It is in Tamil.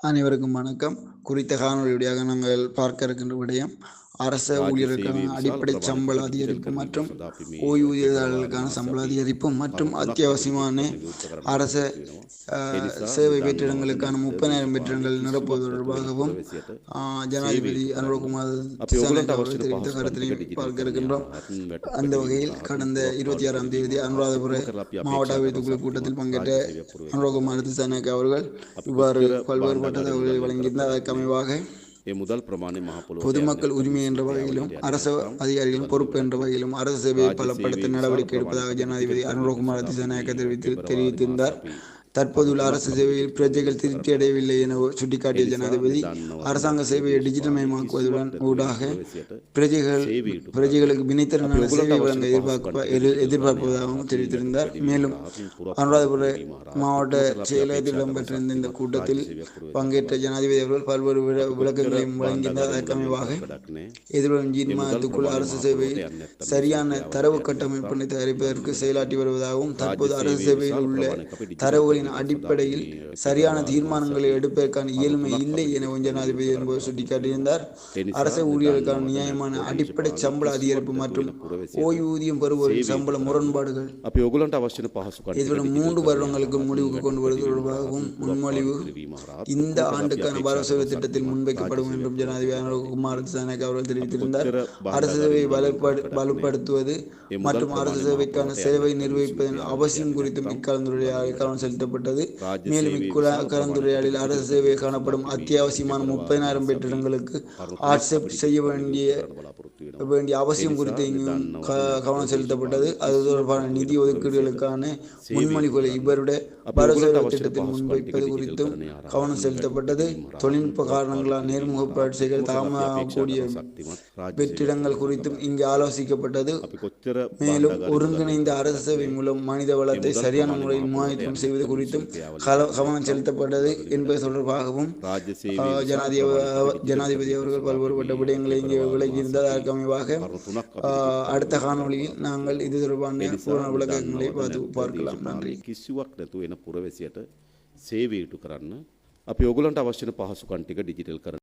அனைவருக்கும் வணக்கம். குறித்த காணொளியூடாக நாங்கள் பார்க்க இருக்கின்ற விடயம், அரச රාජ්‍ය ஊழியர்களுக்கான සේවයේ විශාල அடிப்படை சம்பள ප්‍රමාණයක ඩිජිටල් அதிகரிப்பு කරවීම மற்றும் සඳහා අපි මේ පෙබරවාරි ஓய்வூதியதாரர்களுக்கான මාසේ சம்பள අපි அதிகரிப்பு மற்றும் කරුණු 3ක් අපි அத்தியாவசியமான ඩිජිටල් නියුක්ත කරන්න அரச බලාපොරොත්තු වෙනවා. ඒ නිසා சேவை දන්නවා வெற்றிடங்களுக்கான දැනට 30,000 வெற்றிடங்கள் දේශපාලන நிரப்புவது කිසිවක් නැතුව වෙන தொடர்பாகவும் පුරවැසියට ஜனாதிபதி සේවය அனுரகுமார் අපි ඔයගොල්ලන්ට திசாநாயக்க අවශ්‍ය அவர்கள் தெரிவித்த පහසුකම් ටික கருத்தினையும் ඩිජිටල් பார்க்க කරන්න இருக்கின்றோம். යහපත් அந்த වැඩ வகையில் පිළිවෙලක් கடந்த හදන්න 26ஆம் தேதி அனுராதபுர අපි மாவட்ட අපේක්ෂා அபிவிருத்தி குழு කරන கூட்டத்தில் பங்கேற்ற රාජ්‍ය සේවය පුරවැසියට அனுரகுமார் திசாநாயக்க அவர்கள் අපි இவ்வாறு කොච්චර பல்வேறுபட்ட බණ්ඩාගාරේ தகவல்களை මුදල් வழங்கியிருந்தார். அதற்கு அமைவாக ඒ මුදල් ප්‍රමාණය මහ පොළොවට பொதுமக்கள் යන්නේ உரிமை என்ற නැත්නම් வகையிலும் යන්නේ அரசு නැත්නම් அதிகாரிகளின் பொறுப்பு என்ற வகையிலும் அரசு சேவையை රාජ්‍ය பலப்படுத்த සේවයේ நடவடிக்கை විශාල எடுப்பதாக ප්‍රමාණයක ஜனாதிபதி ඩිජිටල් அனுரகுமார் කරවීම திசாநாயக்க සඳහා අපි පෙබරවාරි தெரிவித்திருந்தார். මාසේ අපි தற்போதுள்ள කරුණු அரசு 3ක් අපි சேவையில் ඩිජිටල් பிரஜைகள் කරන්න திருப்தி அடையவில்லை என சுட்டிக்காட்டிய ඒ නිසා ஜனாதிபதி දන්නවා அரசாங்க දැනට சேவையை டிஜிட்டல் දේශපාලන மயமாக்குவதுடன் කිසිවක් නැතුව ஊடாக වෙන පුරවැසියට பிரஜைகள் සේවය ඉටු කරන්න பிரஜைகளுக்கு අපි வினைத்திறனான ඔයගොල්ලන්ට சேவை අවශ්‍ය வழங்க පහසුකම් ටික ඩිජිටල් කරන්න எதிர்பார்ப்பதாகவும் යහපත් தெரிவித்திருந்தார். වැඩ மேலும் පිළිවෙලක් හදන්න அனுராதபுர පුරවැසියට மாவட்ட කොච්චර අපි செயலகத்தில் අපේක්ෂා இடம்பெற்றிருந்த இந்த කරන கூட்டத்தில் රාජ්‍ය සේවයක් පුරවැසියට பங்கேற்ற ஜனாதிபதி அவர்கள் பல்வேறு விளக்கங்களையும் வழங்கியிருந்தார். அதற்கு அமைவாக எதிர்வரும் ஜூன் மாதத்துக்குள் அரசு சேவையில் சரியான தரவு கட்டமைப்பினை தயாரிப்பதற்கு செயலாற்றி வருவதாகவும், தற்போது அரசு சேவையில் உள்ள தரவுகளின் அடிப்படையில் சரியான தீர்மானங்களை எடுப்பதற்கான இயலுமை இல்லை எனவும் ஜனாதிபதி என்பவர் சுட்டிக்காட்டியிருந்தார். அரசு ஊழியர்களுக்கான நியாயமான அடிப்படை சம்பள அதிகரிப்பு மற்றும் ஓய்வூதியம் பெறுவோரின் சம்பள முரண்பாடுகள் අපි ඔයගොල්ලන්ට අවශ්‍ය යන පහසුකම් எதிர்வரும் 3 வருடங்களுக்கு முடிவுக்கு கொண்டு வருவது தொடர்பாகவும் முன்மொழிவு இந்த ஆண்டுக்கான வரவு திட்டத்தில் முன்வைக்கப்படும் என்றும் ஜனாதிபதி அனுரகுமார் திசாநாயக்க அவர்கள் தெரிவித்திருந்தார். அரசு சேவையை வலுப்படுத்துவது மற்றும் அரசு சேவைக்கான சேவை நிர்வகிப்பதன் அவசியம் குறித்தும் இக்கலந்துரையாடலில் கவனம் செலுத்தப்பட்டது. மேலும் இக்கலந்துரையாடலில் அரசு சேவையில் காணப்படும் அத்தியாவசியமான 30,000 வெற்றிடங்களுக்கு ஆட்சேப் செய்ய வேண்டிய அவசியம் குறித்து இங்கும் கவனம் செலுத்தப்பட்டது. அது தொடர்பான நிதி ஒதுக்கீடுகளுக்கான முன்மொழிவுகளை இவருடைய வரவு திட்டத்தில் முன்வைப்பது குறித்தும் கவனம் செலுத்தப்பட்டது. தொழில்நுட்ப காரணங்களால் நேர்முக பரீட்சைகள் தாமதமாகக்கூடிய வெற்றிடங்கள் குறித்தும் இங்கு ஆலோசிக்கப்பட்டது. மேலும் ஒருங்கிணைந்த அரசு சேவை மூலம் மனித வளத்தை சரியான முறையில் முகாமைத்துவம் செய்வது குறித்தும் கவனம் செலுத்தப்பட்டது என்பது தொடர்பாகவும் ஜனாதிபதி அவர்கள் பல்வேறுபட்ட விடயங்களை இங்கே விளக்கியிருந்தார். அதற்கு அமைவாக அடுத்த காணொளியில் நாங்கள் இது தொடர்பான பூரண விளக்கங்களை பார்க்கலாம். நன்றி. කිසිවක් නැතුව එන පුරවැසියට සේවය ඉටු කරන්න අපි ඔයගොල්ලන්ට අවශ්‍ය පහසුකම් ටික ඩිජිටල් කරන්න